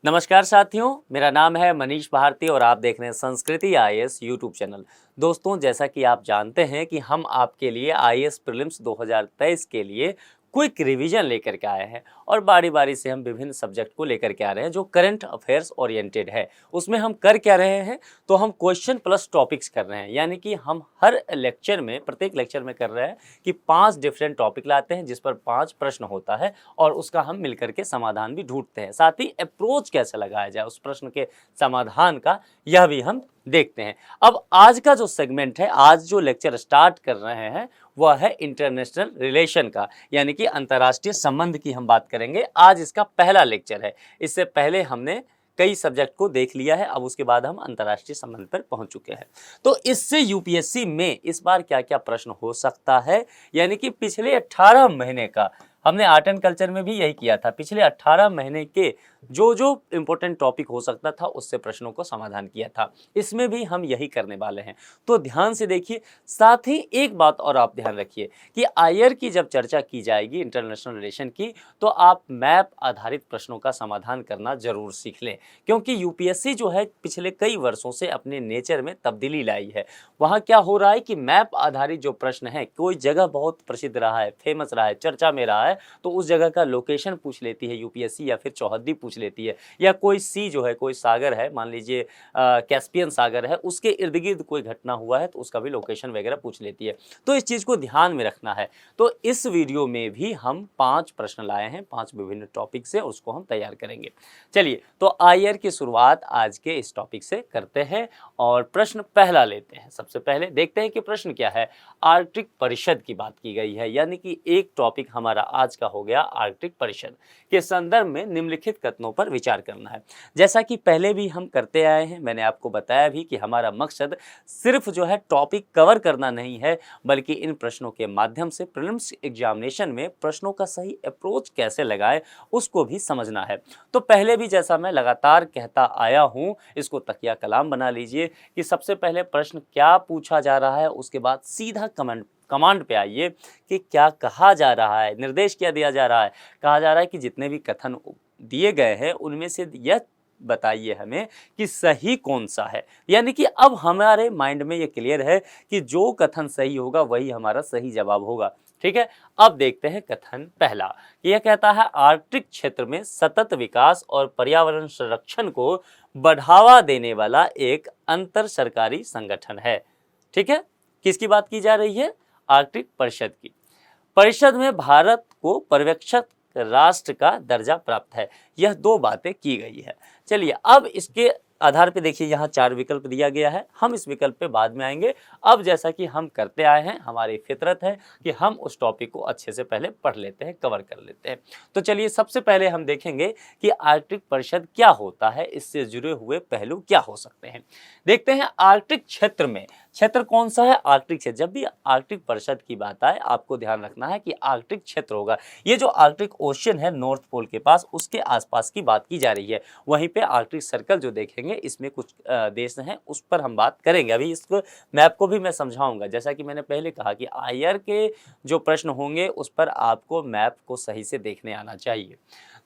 नमस्कार साथियों, मेरा नाम है मनीष भारती और आप देख रहे हैं संस्कृति आईएएस यूट्यूब चैनल। दोस्तों, जैसा कि आप जानते हैं कि हम आपके लिए आईएएस प्रीलिम्स 2023 के लिए क्विक रिवीजन लेकर के आए हैं और बारी बारी से हम विभिन्न सब्जेक्ट को लेकर के आ रहे हैं जो करंट अफेयर्स ओरिएंटेड है। उसमें हम कर क्या रहे हैं, तो हम क्वेश्चन प्लस टॉपिक्स कर रहे हैं, यानी कि हम हर लेक्चर में, प्रत्येक लेक्चर में कर रहे हैं कि 5 डिफरेंट टॉपिक लाते हैं जिस पर 5 प्रश्न होता है और उसका हम मिलकर के समाधान भी ढूंढते हैं। साथ ही अप्रोच कैसे लगाया जाए उस प्रश्न के समाधान का, यह भी हम देखते हैं। अब आज का जो सेगमेंट है, आज जो लेक्चर स्टार्ट कर रहे हैं वह है इंटरनेशनल रिलेशन का, यानी कि अंतर्राष्ट्रीय संबंध की हम बात करेंगे। आज इसका पहला लेक्चर है। इससे पहले हमने कई सब्जेक्ट को देख लिया है, अब उसके बाद हम अंतर्राष्ट्रीय संबंध पर पहुंच चुके हैं। तो इससे यूपीएससी में इस बार क्या क्या प्रश्न हो सकता है, यानी कि पिछले 18 महीने का हमने आर्ट एंड कल्चर में भी यही किया था। पिछले 18 महीने के जो जो इम्पोर्टेंट टॉपिक हो सकता था उससे प्रश्नों को समाधान किया था। इसमें भी हम यही करने वाले हैं, तो ध्यान से देखिए। साथ ही एक बात और आप ध्यान रखिए कि आईआर की जब चर्चा की जाएगी इंटरनेशनल रिलेशन की, तो आप मैप आधारित प्रश्नों का समाधान करना जरूर सीख लें, क्योंकि यूपीएससी जो है पिछले कई वर्षों से अपने नेचर में तब्दीली लाई है। वहाँ क्या हो रहा है कि मैप आधारित जो प्रश्न है, कोई जगह बहुत प्रसिद्ध रहा है, फेमस रहा है, चर्चा में रहा है, तो उस जगह का लोकेशन पूछ लेती है यूपीएससी, या फिर चौहद्दी पूछ लेती है, या कोई सी जो है, कोई सागर है, मान लीजिए कैस्पियन सागर है, उसके इर्द गिर्द कोई घटना हुआ है तो उसका भी लोकेशन वगैरह पूछ लेती है। तो इस चीज़ को ध्यान में रखना है। तो इस वीडियो में भी हम 5 प्रश्न लाए हैं, 5 विभिन्न टॉपिक से, उसको हम तैयार करेंगे। चलिए, तो आईआर की शुरुआत आज के इस टॉपिक से करते हैं और प्रश्न पहला लेते हैं। सबसे पहले देखते हैं कि प्रश्न क्या है। आर्कटिक परिषद की बात की गई है, यानी कि एक टॉपिक हमारा आज का हो गया आर्कटिक परिषद के संदर्भ में निम्नलिखित कथनों पर विचार करना है। जैसा कि पहले भी हम करते आए हैं, मैंने आपको बताया भी कि हमारा मकसद सिर्फ जो है टॉपिक कवर करना नहीं है, बल्कि इन प्रश्नों के माध्यम से प्रीलिम्स एग्जामिनेशन में प्रश्नों का सही अप्रोच कैसे लगाएं उसको भी समझना है। तो पहले भी जैसा मैं लगातार कहता आया हूं, इसको तकिया कलाम बना लीजिए कि सबसे पहले प्रश्न क्या पूछा जा रहा है, उसके बाद सीधा कमांड पे आइए कि क्या कहा जा रहा है, निर्देश क्या दिया जा रहा है। कहा जा रहा है कि जितने भी कथन दिए गए हैं उनमें से यह बताइए हमें कि सही कौन सा है। यानी कि अब हमारे माइंड में ये क्लियर है कि जो कथन सही होगा वही हमारा सही जवाब होगा। ठीक है, अब देखते हैं कथन पहला। यह कहता है आर्कटिक क्षेत्र में सतत विकास और पर्यावरण संरक्षण को बढ़ावा देने वाला एक अंतर सरकारी संगठन है। ठीक है, किसकी बात की जा रही है? आर्कटिक परिषद की। परिषद में भारत को पर्यवेक्षक राष्ट्र का दर्जा प्राप्त है। यह 2 बातें की गई है। चलिए, अब इसके आधार पे देखिए, यहाँ 4 विकल्प दिया गया है। हम इस विकल्प पे बाद में आएंगे। अब जैसा कि हम करते आए हैं, हमारी फितरत है कि हम उस टॉपिक को अच्छे से पहले पढ़ लेते हैं, कवर कर लेते हैं। तो चलिए, सबसे पहले हम देखेंगे कि आर्कटिक परिषद क्या होता है, इससे जुड़े हुए पहलू क्या हो सकते हैं। देखते हैं आर्कटिक क्षेत्र में, क्षेत्र कौन सा है? आर्कटिक क्षेत्र। जब भी आर्कटिक परिषद की बात आए, आपको ध्यान रखना है कि आर्कटिक क्षेत्र होगा। ये जो आर्कटिक ओशियन है नॉर्थ पोल के पास, उसके आसपास की बात की जा रही है। वहीं पे आर्कटिक सर्कल जो देखेंगे, इसमें कुछ देश हैं, उस पर हम बात करेंगे। अभी इसको मैप को भी मैं समझाऊंगा। जैसा कि मैंने पहले कहा कि आईआर के जो प्रश्न होंगे उस पर आपको मैप को सही से देखने आना चाहिए।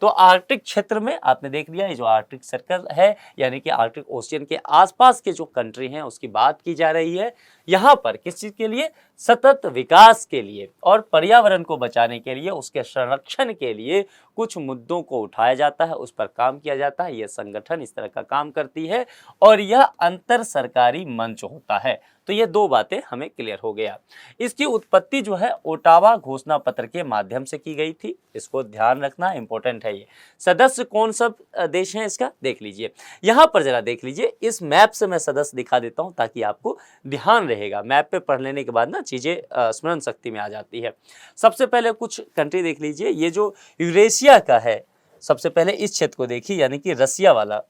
तो आर्कटिक क्षेत्र में आपने देख लिया, ये जो आर्कटिक सर्कल है, यानी कि आर्कटिक ओशियन के आसपास के जो कंट्री हैं उसकी बात की जा रही है। यहाँ पर किस चीज के लिए? सतत विकास के लिए और पर्यावरण को बचाने के लिए, उसके संरक्षण के लिए कुछ मुद्दों को उठाया जाता है, उस पर काम किया जाता है। यह संगठन इस तरह का काम करती है और यह अंतर सरकारी मंच होता है। तो ये 2 बातें हमें क्लियर हो गया। इसकी उत्पत्ति जो है ओटावा घोषणा पत्र के माध्यम से की गई थी। इसको ध्यान रखना इंपॉर्टेंट है। ये सदस्य कौन सब देश हैं इसका देख लीजिए। यहाँ पर जरा देख लीजिए, इस मैप से मैं सदस्य दिखा देता हूँ ताकि आपको ध्यान रहेगा। मैप पे पढ़ लेने के बाद ना चीजें स्मरण शक्ति में आ जाती है। सबसे पहले कुछ कंट्री देख लीजिए। ये जो यूरेशिया का है, सबसे पहले इस क्षेत्र को देखिए, यानी कि रसिया वाला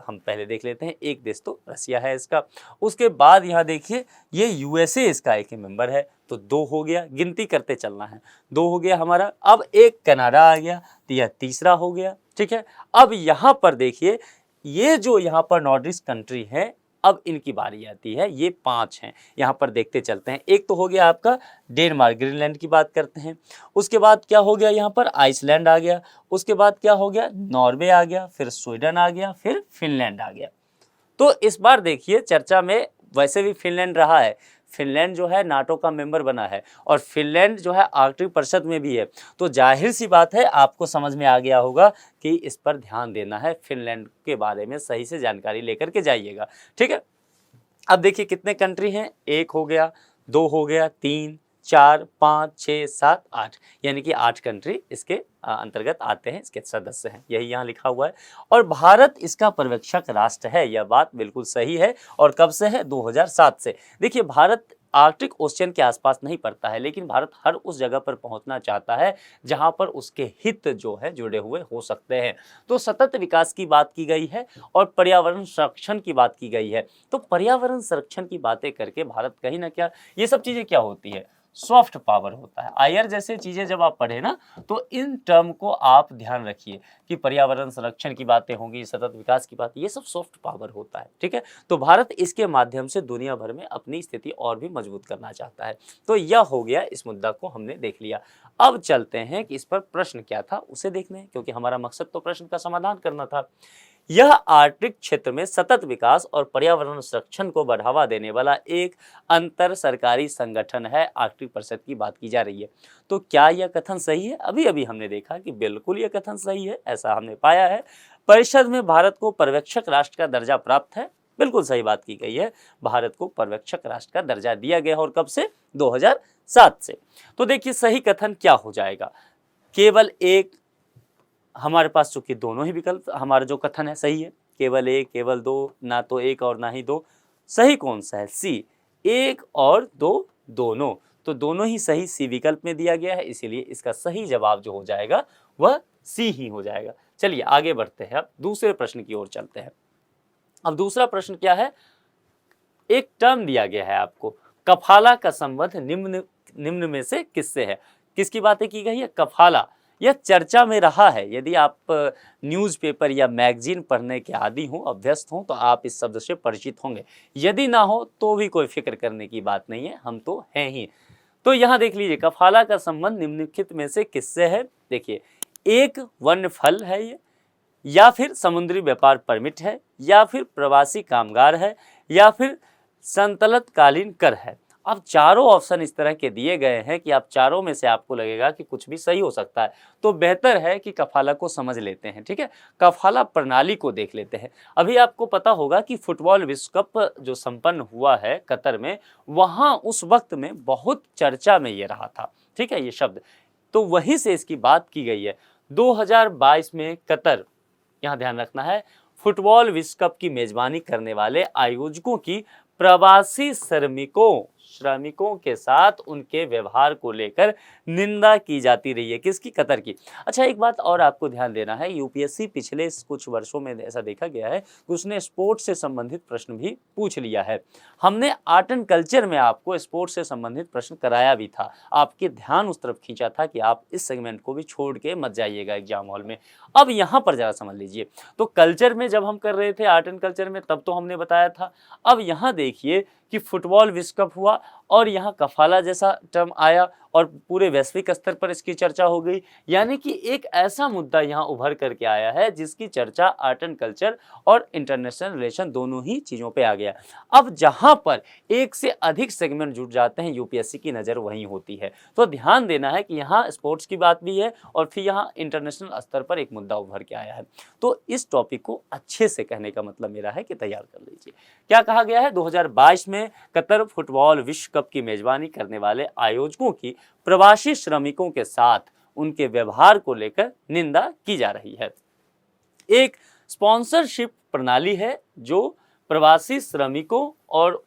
हम पहले देख लेते हैं। एक देश तो रसिया है इसका। उसके बाद यहाँ देखिए, ये यूएसए इसका एक ही मेंबर है, तो 2 हो गया। गिनती करते चलना है, 2 हो गया हमारा। अब एक कनाडा आ गया, तो यह तीसरा हो गया। ठीक है, अब यहाँ पर देखिए, ये जो यहाँ पर नॉर्डिक कंट्री है, अब इनकी बारी आती है, ये 5 हैं, यहाँ पर देखते चलते हैं। एक तो हो गया आपका डेनमार्क, ग्रीनलैंड की बात करते हैं। उसके बाद क्या हो गया, यहाँ पर आइसलैंड आ गया। उसके बाद क्या हो गया, नॉर्वे आ गया, फिर स्वीडन आ गया, फिर फिनलैंड आ गया। तो इस बार देखिए चर्चा में वैसे भी फिनलैंड रहा है। फिनलैंड जो है नाटो का मेंबर बना है और फिनलैंड जो है आर्कटिक परिषद में भी है। तो जाहिर सी बात है आपको समझ में आ गया होगा कि इस पर ध्यान देना है, फिनलैंड के बारे में सही से जानकारी लेकर के जाइएगा। ठीक है, अब देखिए कितने कंट्री हैं, 1 हो गया, 2 हो गया, 3, 4, 5, 6, 7, 8, यानी कि 8 कंट्री इसके अंतर्गत आते हैं, इसके सदस्य हैं, यही यहाँ लिखा हुआ है। और भारत इसका पर्यवेक्षक राष्ट्र है, यह बात बिल्कुल सही है। और कब से है, 2007 से। देखिए भारत आर्कटिक ओशियन के आसपास नहीं पड़ता है, लेकिन भारत हर उस जगह पर पहुंचना चाहता है जहां पर उसके हित जो है जुड़े हुए हो सकते हैं। तो सतत विकास की बात की गई है और पर्यावरण संरक्षण की बात की गई है। तो पर्यावरण संरक्षण की बातें करके भारत कहीं ना क्या, ये सब चीजें क्या होती है, सॉफ्ट पावर होता है। आयर जैसे चीजें जब आप पढ़े ना, तो इन टर्म को आप ध्यान रखिए कि पर्यावरण संरक्षण की बातें होंगी, सतत विकास की बात, ये सब सॉफ्ट पावर होता है। ठीक है, तो भारत इसके माध्यम से दुनिया भर में अपनी स्थिति और भी मजबूत करना चाहता है। तो यह हो गया, इस मुद्दा को हमने देख लिया। अब चलते हैं कि इस पर प्रश्न क्या था उसे देखने, क्योंकि हमारा मकसद तो प्रश्न का समाधान करना था। यह आर्कटिक क्षेत्र में सतत विकास और पर्यावरण संरक्षण को बढ़ावा देने वाला एक अंतर सरकारी संगठन है, आर्कटिक परिषद की बात की जा रही है। तो क्या यह कथन सही है? अभी अभी हमने देखा कि बिल्कुल यह कथन सही है, ऐसा हमने पाया है। परिषद में भारत को पर्यवेक्षक राष्ट्र का दर्जा प्राप्त है, बिल्कुल सही बात की गई है, भारत को पर्यवेक्षक राष्ट्र का दर्जा दिया गया और कब से, 2007 से। तो देखिए सही कथन क्या हो जाएगा, केवल एक, हमारे पास चूंकि दोनों ही विकल्प, हमारा जो कथन है सही है, केवल एक, केवल दो, ना तो एक और ना ही दो। सही कौन सा है, सी, 1 और 2 दोनों। तो दोनों ही सही सी विकल्प में दिया गया है, इसीलिए इसका सही जवाब जो हो जाएगा वह सी ही हो जाएगा। चलिए आगे बढ़ते हैं, अब दूसरे प्रश्न की ओर चलते हैं। अब दूसरा प्रश्न क्या है, एक टर्म दिया गया है आपको, कफाला का संबंध निम्न में से किससे है? किसकी बातें की गई है, कफाला। यह चर्चा में रहा है। यदि आप न्यूज़पेपर या मैगजीन पढ़ने के आदी हो, अभ्यस्त हो, तो आप इस शब्द से परिचित होंगे। यदि ना हो तो भी कोई फिक्र करने की बात नहीं है, हम तो हैं ही। तो यहाँ देख लीजिए, कफाला का संबंध निम्नलिखित में से किससे है? देखिए, एक वन्य फल है ये, या फिर समुद्री व्यापार परमिट है, या फिर प्रवासी कामगार है, या फिर संतलतकालीन कर है। अब चारों ऑप्शन इस तरह के दिए गए हैं कि आप चारों में से आपको लगेगा कि कुछ भी सही हो सकता है। तो बेहतर है कि कफाला को समझ लेते हैं। ठीक है, कफाला प्रणाली को देख लेते हैं। अभी आपको पता होगा कि फुटबॉल विश्व कप जो संपन्न हुआ है कतर में, वहां उस वक्त में बहुत चर्चा में ये रहा था। ठीक है, ये शब्द, तो वहीं से इसकी बात की गई है। 2022 में कतर, यहाँ ध्यान रखना है, फुटबॉल विश्व कप की मेजबानी करने वाले आयोजकों की प्रवासी श्रमिकों के साथ उनके व्यवहार को लेकर निंदा की जाती रही है। किसकी? कतर की। अच्छा, एक बात और आपको ध्यान देना है, यूपीएससी पिछले कुछ वर्षों में ऐसा देखा गया है कि उसने स्पोर्ट्स से संबंधित प्रश्न भी पूछ लिया है। हमने आर्ट एंड कल्चर में आपको स्पोर्ट्स से संबंधित प्रश्न कराया भी था, आपके ध्यान उस तरफ खींचा था कि आप इस सेगमेंट को भी छोड़ के मत जाइएगा एग्जाम हॉल में। अब यहाँ पर जरा समझ लीजिए, तो कल्चर में जब हम कर रहे थे, आर्ट एंड कल्चर में, तब तो हमने बताया था। अब यहाँ देखिए कि फुटबॉल विश्व कप हुआ और यहाँ कफाला जैसा टर्म आया और पूरे वैश्विक स्तर पर इसकी चर्चा हो गई। यानी कि एक ऐसा मुद्दा यहाँ उभर करके आया है जिसकी चर्चा आर्ट एंड कल्चर और इंटरनेशनल रिलेशन दोनों ही चीज़ों पे आ गया। अब जहाँ पर एक से अधिक सेगमेंट जुड़ जाते हैं, यूपीएससी की नज़र वहीं होती है। तो ध्यान देना है कि यहाँ स्पोर्ट्स की बात भी है और फिर यहाँ इंटरनेशनल स्तर पर एक मुद्दा उभर के आया है। तो इस टॉपिक को अच्छे से कहने का मतलब मेरा है कि तैयार कर लीजिए। क्या कहा गया है? 2022 में कतर फुटबॉल विश्व कप की मेजबानी करने वाले आयोजकों की प्रवासी श्रमिकों के साथ उनके व्यवहार को लेकर निंदा की जा रही है। एक स्पॉन्सरशिप प्रणाली है जो प्रवासी श्रमिकों और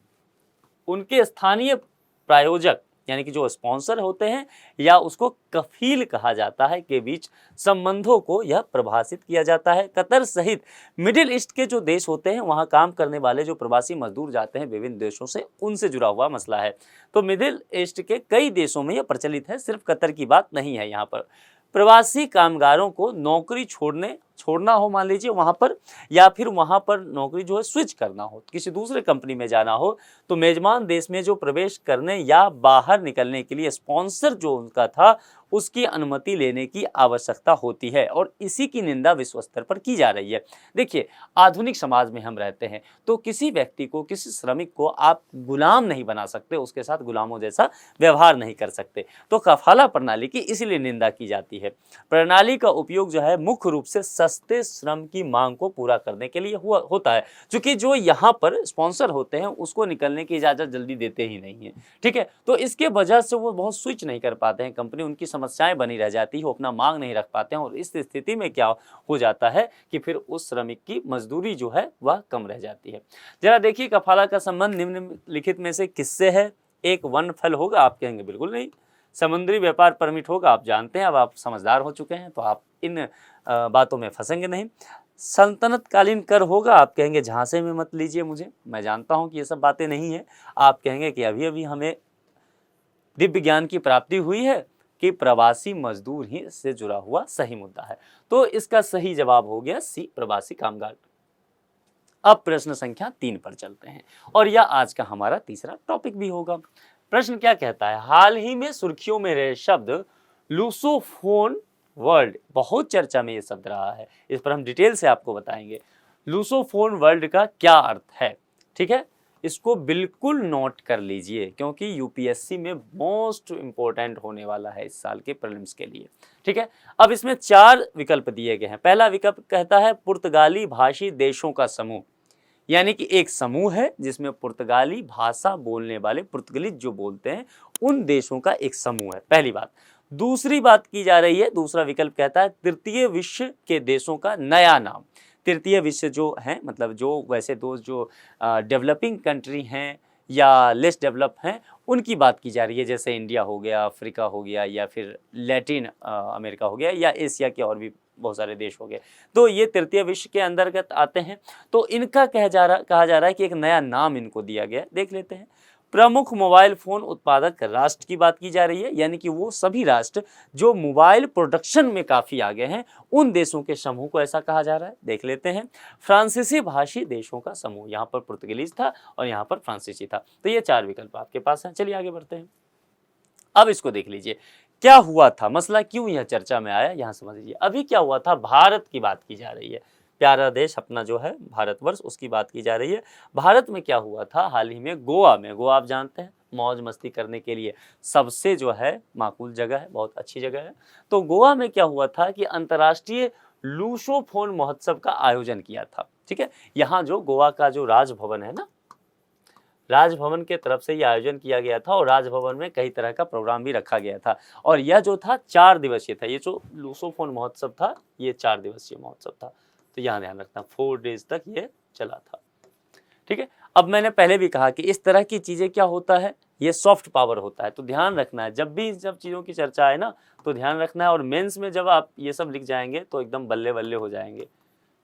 उनके स्थानीय प्रायोजक, यानी कि जो स्पॉन्सर होते हैं या उसको कफील कहा जाता है, के बीच संबंधों को यह प्रभाषित किया जाता है। कतर सहित मिडिल ईस्ट के जो देश होते हैं, वहां काम करने वाले जो प्रवासी मजदूर जाते हैं विभिन्न देशों से, उनसे जुड़ा हुआ मसला है। तो मिडिल ईस्ट के कई देशों में यह प्रचलित है, सिर्फ कतर की बात नहीं है। यहाँ पर प्रवासी कामगारों को नौकरी छोड़ने छोड़ना हो मान लीजिए वहाँ पर, या फिर वहाँ पर नौकरी जो है स्विच करना हो, किसी दूसरे कंपनी में जाना हो, तो मेजबान देश में जो प्रवेश करने या बाहर निकलने के लिए स्पॉन्सर जो उनका था उसकी अनुमति लेने की आवश्यकता होती है, और इसी की निंदा विश्व स्तर पर की जा रही है। देखिए, आधुनिक समाज में हम रहते हैं, तो किसी व्यक्ति को, किसी श्रमिक को आप गुलाम नहीं बना सकते, उसके साथ गुलामों जैसा व्यवहार नहीं कर सकते। तो कफाला प्रणाली की इसलिए निंदा की जाती है। प्रणाली का उपयोग जो है मुख्य रूप से सस्ते श्रम की मांग को पूरा करने के लिए होता है, क्योंकि जो यहाँ पर स्पॉन्सर होते हैं उसको निकलने की इजाज़त जल्दी देते ही नहीं है, ठीक है। तो इसके वजह से वो बहुत स्विच नहीं कर पाते हैं, कंपनी उनकी समस्याएं बनी रह जाती है, वो अपना मांग नहीं रख पाते हैं, और इस स्थिति में क्या हो जाता है कि फिर उस श्रमिक की मजदूरी जो है वह कम रह जाती है। जरा देखिए, कफाला का संबंध निम्नलिखित में से किससे है? एक, वन फल होगा, आप कहेंगे बिल्कुल नहीं। समुद्री व्यापार परमिट होगा, आप जानते हैं, अब आप समझदार हो चुके हैं तो आप इन बातों में फंसेंगे नहीं। सल्तनतकालीन कर होगा, आप कहेंगे झांसे में मत लीजिए मुझे, मैं जानता हूं कि ये सब बातें नहीं है। आप कहेंगे कि अभी अभी हमें दिव्य ज्ञान की प्राप्ति हुई है कि प्रवासी मजदूर ही इससे जुड़ा हुआ सही मुद्दा है। तो इसका सही जवाब हो गया सी, प्रवासी कामगार। अब प्रश्न संख्या 3 पर चलते हैं, और यह आज का हमारा तीसरा टॉपिक भी होगा। प्रश्न क्या कहता है? हाल ही में सुर्खियों में रहे शब्द लूसोफोन वर्ल्ड, बहुत चर्चा में ये शब्द रहा है, इस पर हम डिटेल से आपको बताएंगे। लूसोफोन वर्ल्ड का क्या अर्थ है, ठीक है, इसको बिल्कुल नोट कर लीजिए, क्योंकि यूपीएससी में मोस्ट इंपॉर्टेंट होने वाला है इस साल के प्रीलिम्स के लिए, ठीक है। अब इसमें 4 विकल्प दिए गए हैं। पहला विकल्प कहता है पुर्तगाली भाषी देशों का समूह, यानी कि एक समूह है जिसमें पुर्तगाली भाषा बोलने वाले, पुर्तगाली जो बोलते हैं उन देशों का एक समूह है, पहली बात। दूसरी बात की जा रही है, दूसरा विकल्प कहता है तृतीय विश्व के देशों का नया नाम। तृतीय विश्व जो है, मतलब जो वैसे दोस्त जो डेवलपिंग कंट्री हैं या लेस डेवलप हैं, उनकी बात की जा रही है, जैसे इंडिया हो गया, अफ्रीका हो गया, या फिर लैटिन अमेरिका हो गया, या एशिया के और भी बहुत सारे देश हो गए। तो ये तृतीय विश्व के अंतर्गत आते हैं। तो इनका कहा जा रहा है कि एक नया नाम इनको दिया गया। देख लेते हैं। प्रमुख मोबाइल फ़ोन उत्पादक राष्ट्र की बात की जा रही है, यानी कि वो सभी राष्ट्र जो मोबाइल प्रोडक्शन में काफ़ी आगे हैं, उन देशों के समूह को ऐसा कहा जा रहा है। देख लेते हैं। फ्रांसीसी भाषी देशों का समूह, यहाँ पर पुर्तगालीज था और यहाँ पर फ्रांसीसी था। तो ये 4 विकल्प आपके पास हैं। चलिए आगे बढ़ते हैं। अब इसको देख लीजिए, क्या हुआ था, मसला क्यों यह चर्चा में आया, यहाँ समझ लीजिए। अभी क्या हुआ था, भारत की बात की जा रही है, प्यारा देश अपना जो है भारतवर्ष, उसकी बात की जा रही है। भारत में क्या हुआ था हाल ही में, गोवा में, गोवा आप जानते हैं मौज मस्ती करने के लिए सबसे जो है माकूल जगह है, बहुत अच्छी जगह है। तो गोवा में क्या हुआ था कि अंतर्राष्ट्रीय लूसोफोन महोत्सव का आयोजन किया था, ठीक है। यहाँ जो गोवा का जो राजभवन है ना, राजभवन के तरफ से ये आयोजन किया गया था, और राजभवन में कई तरह का प्रोग्राम भी रखा गया था, और यह जो था 4 दिवसीय था। ये जो लूसोफोन महोत्सव था ये 4 दिवसीय महोत्सव था। तो यहाँ ध्यान रखना 4 डेज तक ये चला था, ठीक है। अब मैंने पहले भी कहा कि इस तरह की चीज़ें क्या होता है, ये सॉफ्ट पावर होता है। तो ध्यान रखना है, जब भी जब चीज़ों की चर्चा आए ना तो ध्यान रखना है, और मेंस में जब आप ये सब लिख जाएंगे तो एकदम बल्ले बल्ले हो जाएंगे,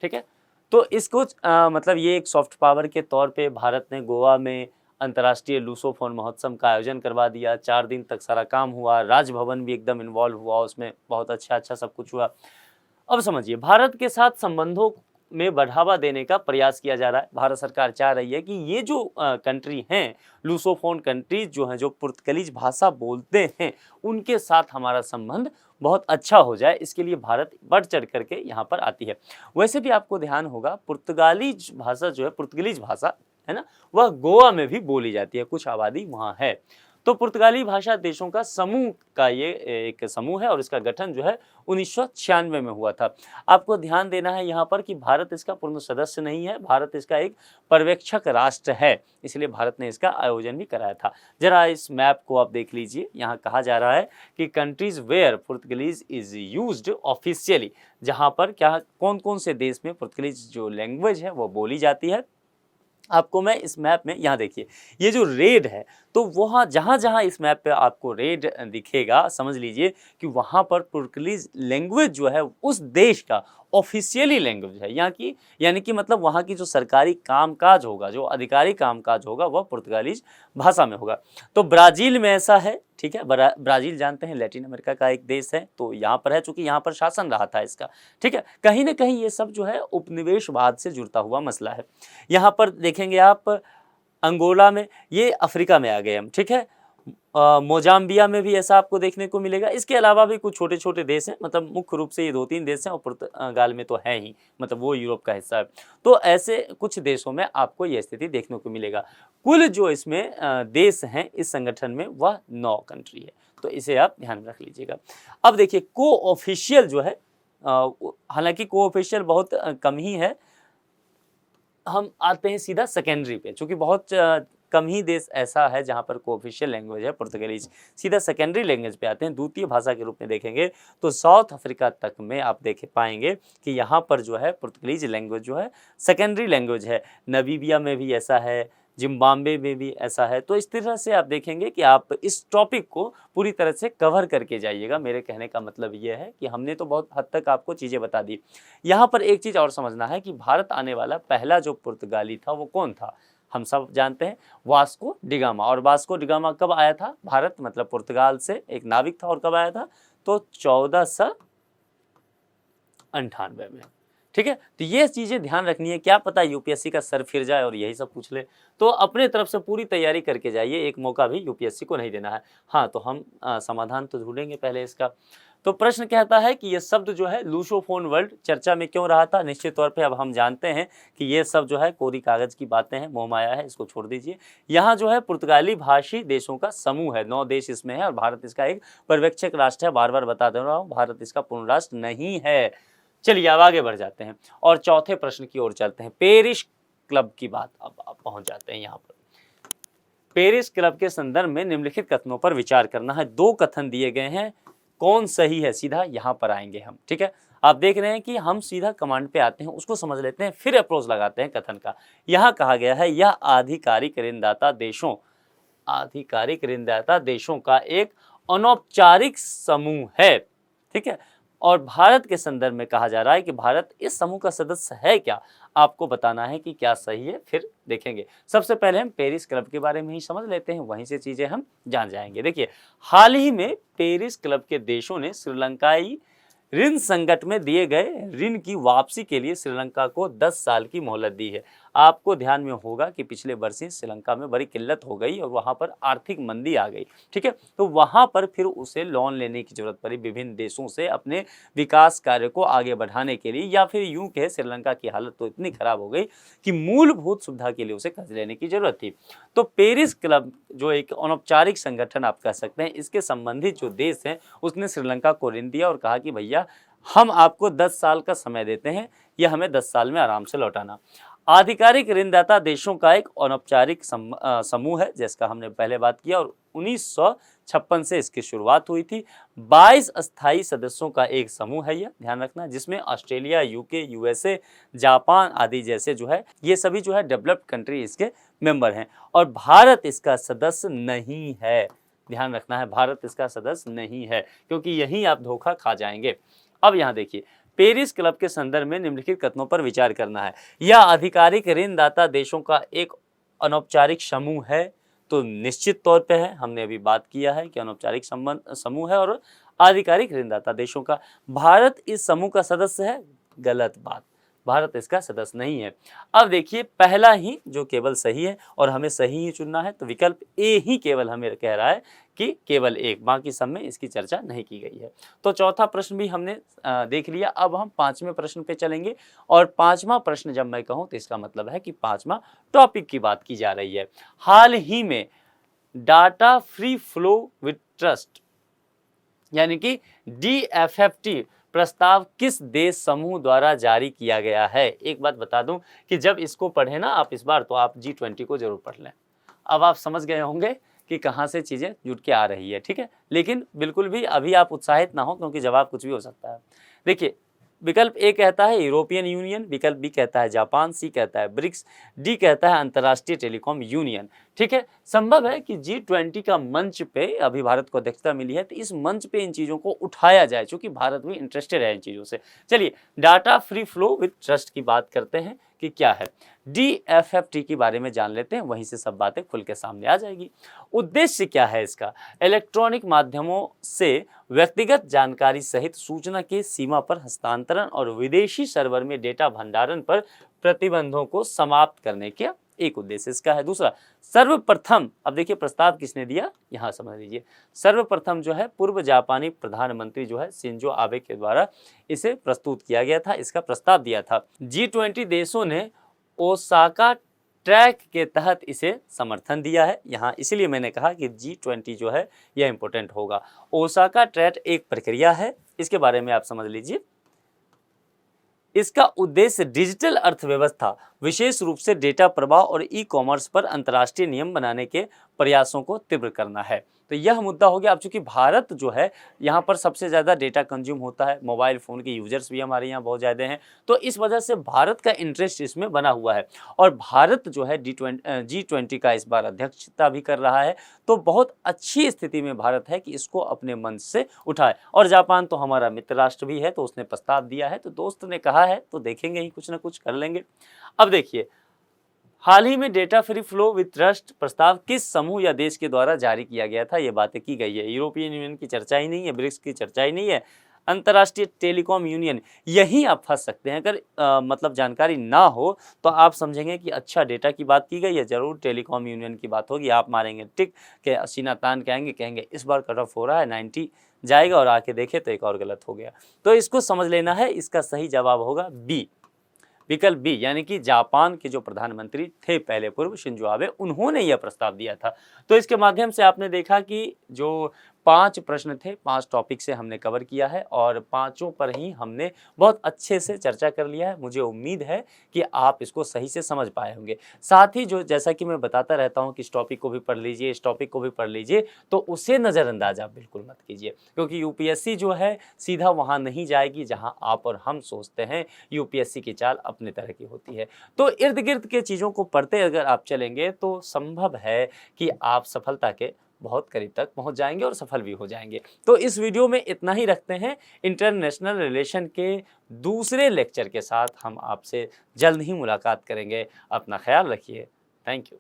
ठीक है। तो इसको मतलब ये एक सॉफ्ट पावर के तौर पे भारत ने गोवा में अंतर्राष्ट्रीय लूसोफोन महोत्सव का आयोजन करवा दिया। 4 दिन तक सारा काम हुआ, राजभवन भी एकदम इन्वॉल्व हुआ उसमें, बहुत अच्छा सब कुछ हुआ। अब समझिए, भारत के साथ संबंधों में बढ़ावा देने का प्रयास किया जा रहा है। भारत सरकार चाह रही है कि ये जो कंट्री हैं, लूसोफोन कंट्रीज जो हैं, जो पुर्तगालीज भाषा बोलते हैं, उनके साथ हमारा संबंध बहुत अच्छा हो जाए। इसके लिए भारत बढ़ चढ़ करके यहाँ पर आती है। वैसे भी आपको ध्यान होगा, पुर्तगाली भाषा जो है, पुर्तगालीज भाषा है ना, वह गोवा में भी बोली जाती है, कुछ आबादी वहाँ है। तो पुर्तगाली भाषा देशों का समूह का ये एक समूह है, और इसका गठन जो है 1996 में हुआ था। आपको ध्यान देना है यहाँ पर कि भारत इसका पूर्ण सदस्य नहीं है, भारत इसका एक पर्यवेक्षक राष्ट्र है, इसलिए भारत ने इसका आयोजन भी कराया था। जरा इस मैप को आप देख लीजिए। यहाँ कहा जा रहा है कि countries where Portuguese is used officially, जहाँ पर क्या कौन कौन से देश में पुर्तगालीज जो लैंग्वेज है वो बोली जाती है। आपको मैं इस मैप में, यहाँ देखिए, ये जो रेड है, तो वहाँ जहाँ जहाँ इस मैप पे आपको रेड दिखेगा, समझ लीजिए कि वहाँ पर पुर्तगालीज लैंग्वेज जो है उस देश का ऑफिशियली लैंग्वेज है यहाँ की, यानी कि मतलब वहाँ की जो सरकारी कामकाज होगा, जो अधिकारिक कामकाज होगा वह पुर्तगाली भाषा में होगा। तो ब्राज़ील में ऐसा है, ठीक है। ब्राज़ील जानते हैं लैटिन अमेरिका का एक देश है, तो यहाँ पर है, चूंकि यहाँ पर शासन रहा था इसका, ठीक है। कहीं ना कहीं ये सब जो है उपनिवेशवाद से जुड़ता हुआ मसला है। यहाँ पर देखेंगे आप अंगोला में, ये अफ्रीका में आ गए हम, ठीक है। मोजाम्बिया में भी ऐसा आपको देखने को मिलेगा। इसके अलावा भी कुछ छोटे छोटे देश हैं, मतलब मुख्य रूप से ये 2-3 देश हैं, और पुर्तगाल में तो है ही, मतलब वो यूरोप का हिस्सा है। तो ऐसे कुछ देशों में आपको ये स्थिति देखने को मिलेगा। कुल जो इसमें देश हैं इस संगठन में वह 9 कंट्री है, तो इसे आप ध्यान में रख लीजिएगा। अब देखिए को ऑफिशियल जो है, हालांकि को ऑफिशियल बहुत कम ही है। हम आते हैं सीधा सेकेंडरी पे, चूंकि बहुत कम ही देश ऐसा है जहां पर ऑफिशियल लैंग्वेज है पुर्तगाली। सीधा सेकेंडरी लैंग्वेज पे आते हैं, द्वितीय भाषा के रूप में देखेंगे तो साउथ अफ्रीका तक में आप देख पाएंगे कि यहाँ पर जो है पुर्तगाली लैंग्वेज जो है सेकेंडरी लैंग्वेज है। नमीबिया में भी ऐसा है, जिम्बाब्वे में भी ऐसा है। तो इस तरह से आप देखेंगे कि आप इस टॉपिक को पूरी तरह से कवर करके जाइएगा। मेरे कहने का मतलब ये है कि हमने तो बहुत हद तक आपको चीज़ें बता दी। यहाँ पर एक चीज़ और समझना है कि भारत आने वाला पहला जो पुर्तगाली था वो कौन था। हम सब जानते हैं वास्को डिगामा। और वास्को डिगामा कब आया था भारत, मतलब पुर्तगाल से एक नाविक था, और कब आया था तो 1498 में, ठीक है। तो ये चीज़ें ध्यान रखनी है, क्या पता यूपीएससी का सर फिर जाए और यही सब पूछ ले। तो अपने तरफ से पूरी तैयारी करके जाइए, एक मौका भी यूपीएससी को नहीं देना है। हाँ, तो हम समाधान तो ढूंढेंगे पहले इसका। तो प्रश्न कहता है कि ये शब्द जो है लूसोफोन वर्ड चर्चा में क्यों रहा था। निश्चित तौर पे अब हम जानते हैं कि ये सब जो है कोरी कागज की बातें हैं, मोहमाया है, इसको छोड़ दीजिए। यहाँ जो है पुर्तगाली भाषी देशों का समूह है, 9 देश इसमें है, और भारत इसका एक पर्यवेक्षक राष्ट्र है। बार बार बता दे रहा हूँ, भारत इसका पूर्ण राष्ट्र नहीं है। चलिए अब आगे बढ़ जाते हैं और चौथे प्रश्न की ओर चलते हैं। पेरिस क्लब की बात अब आप पहुंच जाते हैं। यहाँ पर पेरिस क्लब के संदर्भ में निम्नलिखित कथनों पर विचार करना है। 2 कथन दिए गए हैं, कौन सही है सीधा यहाँ पर आएंगे हम, ठीक है। आप देख रहे हैं कि हम सीधा कमांड पे आते हैं, उसको समझ लेते हैं, फिर अप्रोच लगाते हैं कथन का। यहाँ कहा गया है यह आधिकारिक ऋणदाता देशों का एक अनौपचारिक समूह है, ठीक है। और भारत के संदर्भ में कहा जा रहा है कि भारत इस समूह का सदस्य है क्या। आपको बताना है कि क्या सही है, फिर देखेंगे। सबसे पहले हम पेरिस क्लब के बारे में ही समझ लेते हैं, वहीं से चीजें हम जान जाएंगे। देखिए, हाल ही में पेरिस क्लब के देशों ने श्रीलंकाई ऋण संकट में दिए गए ऋण की वापसी के लिए श्रीलंका को 10 साल की मोहलत दी है। आपको ध्यान में होगा कि पिछले वर्ष ही श्रीलंका में बड़ी किल्लत हो गई और वहां पर आर्थिक मंदी आ गई, ठीक है। तो वहां पर फिर उसे लोन लेने की जरूरत पड़ी विभिन्न देशों से अपने विकास कार्य को आगे बढ़ाने के लिए, या फिर यूं कहे श्रीलंका की हालत तो इतनी खराब हो गई कि मूलभूत सुविधा के लिए उसे कर्ज लेने की जरूरत थी। तो पेरिस क्लब जो एक अनौपचारिक संगठन आप कह सकते हैं, इसके संबंधित जो देश हैं उसने श्रीलंका को ऋण दिया और कहा कि भैया हम आपको 10 साल का समय देते हैं, यह हमें 10 साल में आराम से लौटाना। आधिकारिक ऋणदाता देशों का एक अनौपचारिक समूह है, जिसका हमने पहले बात किया, और 1956 से इसकी शुरुआत हुई थी। 22 अस्थायी सदस्यों का एक समूह है, यह ध्यान रखना, जिसमें ऑस्ट्रेलिया, यूके, यूएसए, जापान आदि जैसे जो है ये सभी जो है डेवलप्ड कंट्री इसके मेंबर हैं। और भारत इसका सदस्य नहीं है, ध्यान रखना है, भारत इसका सदस्य नहीं है, क्योंकि यहीं आप धोखा खा जाएंगे। अब यहाँ देखिए, पेरिस क्लब के संदर्भ में निम्नलिखित कथनों पर विचार करना है। यह आधिकारिक ऋणदाता देशों का एक अनौपचारिक समूह है, तो निश्चित तौर पे है, हमने अभी बात किया है कि अनौपचारिक समूह है और आधिकारिक ऋणदाता देशों का। भारत इस समूह का सदस्य है, गलत बात, भारत इसका सदस्य नहीं है। अब देखिए, पहला ही जो केवल सही है और हमें सही ही चुनना है, तो विकल्प ए ही केवल हमें कह रहा है कि केवल एक, बाकी सब में इसकी चर्चा नहीं की गई है। तो चौथा प्रश्न भी हमने देख लिया। अब हम 5वें प्रश्न पे चलेंगे, और 5वां प्रश्न जब मैं कहूँ तो इसका मतलब है कि 5वां टॉपिक की बात की जा रही है। हाल ही में data free flow with trust यानी कि DFFT प्रस्ताव किस देश समूह द्वारा जारी किया गया है। एक बात बता दूं कि जब इसको पढ़े ना आप इस बार, तो आप G20 को जरूर पढ़ लें। अब आप समझ गए होंगे कि कहाँ से चीज़ें जुट के आ रही है, ठीक है। लेकिन बिल्कुल भी अभी आप उत्साहित ना हो, क्योंकि जवाब कुछ भी हो सकता है। देखिए, विकल्प ए कहता है यूरोपियन यूनियन, विकल्प बी कहता है जापान, सी कहता है ब्रिक्स, डी कहता है अंतर्राष्ट्रीय टेलीकॉम यूनियन। ठीक है, संभव है कि G20 का मंच पे अभी भारत को अध्यक्षता मिली है, तो इस मंच पे इन चीज़ों को उठाया जाए, क्योंकि भारत भी इंटरेस्टेड है इन चीज़ों से। चलिए data free flow with trust की बात करते हैं कि क्या है। DFFT के बारे में जान लेते हैं, वहीं से सब बातें खुल के सामने आ जाएगी। उद्देश्य क्या है इसका? इलेक्ट्रॉनिक माध्यमों से व्यक्तिगत जानकारी सहित सूचना के सीमा पर हस्तांतरण और विदेशी सर्वर में डेटा भंडारण पर प्रतिबंधों को समाप्त करने के एक उद्देश्य इसका है। दूसरा, सर्वप्रथम, अब देखिए प्रस्ताव किसने दिया, यहां समझ लीजिए। सर्वप्रथम जो है पूर्व जापानी प्रधानमंत्री जो है शिंजो आबे के द्वारा इसे प्रस्तुत किया गया था, इसका प्रस्ताव दिया था। G20 देशों ने ओसाका ट्रैक के तहत इसे समर्थन दिया है। यहाँ इसलिए मैंने कहा कि G20 जो है यह इंपॉर्टेंट होगा। ओसाका ट्रैक एक प्रक्रिया है, इसके बारे में आप समझ लीजिए। इसका उद्देश्य डिजिटल अर्थव्यवस्था, विशेष रूप से डेटा प्रवाह और ई-कॉमर्स पर अंतर्राष्ट्रीय नियम बनाने के प्रयासों को तीव्र करना है। तो यह मुद्दा हो गया। अब चूंकि भारत जो है यहाँ पर सबसे ज़्यादा डेटा कंज्यूम होता है, मोबाइल फ़ोन के यूजर्स भी हमारे यहाँ बहुत ज़्यादा हैं, तो इस वजह से भारत का इंटरेस्ट इसमें बना हुआ है। और भारत जो है G20 का इस बार अध्यक्षता भी कर रहा है, तो बहुत अच्छी स्थिति में भारत है कि इसको अपने मंच से उठाए। और जापान तो हमारा मित्र राष्ट्र भी है, तो उसने प्रस्ताव दिया है, तो दोस्त ने कहा है तो देखेंगे ही, कुछ ना कुछ कर लेंगे। अब देखिए, हाल ही में data free flow with trust प्रस्ताव किस समूह या देश के द्वारा जारी किया गया था, ये बातें की गई है। यूरोपियन यूनियन की चर्चा ही नहीं है, ब्रिक्स की चर्चा ही नहीं है, अंतर्राष्ट्रीय टेलीकॉम यूनियन, यहीं आप फंस सकते हैं। अगर मतलब जानकारी ना हो तो आप समझेंगे कि अच्छा डेटा की बात की गई है, जरूर टेलीकॉम यूनियन की बात होगी, आप मारेंगे टिक के सीना तान कहेंगे इस बार कट ऑफ हो रहा है 90 जाएगा, और आके देखे तो एक और गलत हो गया। तो इसको समझ लेना है। इसका सही जवाब होगा बी, विकल्प बी, यानी कि जापान के जो प्रधानमंत्री थे पहले पूर्व शिंजो आबे, उन्होंने यह प्रस्ताव दिया था। तो इसके माध्यम से आपने देखा कि जो 5 प्रश्न थे, 5 टॉपिक से हमने कवर किया है और पांचों पर ही हमने बहुत अच्छे से चर्चा कर लिया है। मुझे उम्मीद है कि आप इसको सही से समझ पाए होंगे। साथ ही जो जैसा कि मैं बताता रहता हूं कि इस टॉपिक को भी पढ़ लीजिए, इस टॉपिक को भी पढ़ लीजिए, तो उसे नज़रअंदाज आप बिल्कुल मत कीजिए, क्योंकि यूपीएससी जो है सीधा वहाँ नहीं जाएगी जहाँ आप और हम सोचते हैं। यूपीएससी की चाल अपने तरह की होती है। तो इर्द गिर्द के चीज़ों को पढ़ते अगर आप चलेंगे तो संभव है कि आप सफलता के बहुत करीब तक पहुंच जाएंगे और सफल भी हो जाएंगे। तो इस वीडियो में इतना ही रखते हैं। इंटरनेशनल रिलेशन के दूसरे लेक्चर के साथ हम आपसे जल्द ही मुलाकात करेंगे। अपना ख्याल रखिए। Thank you.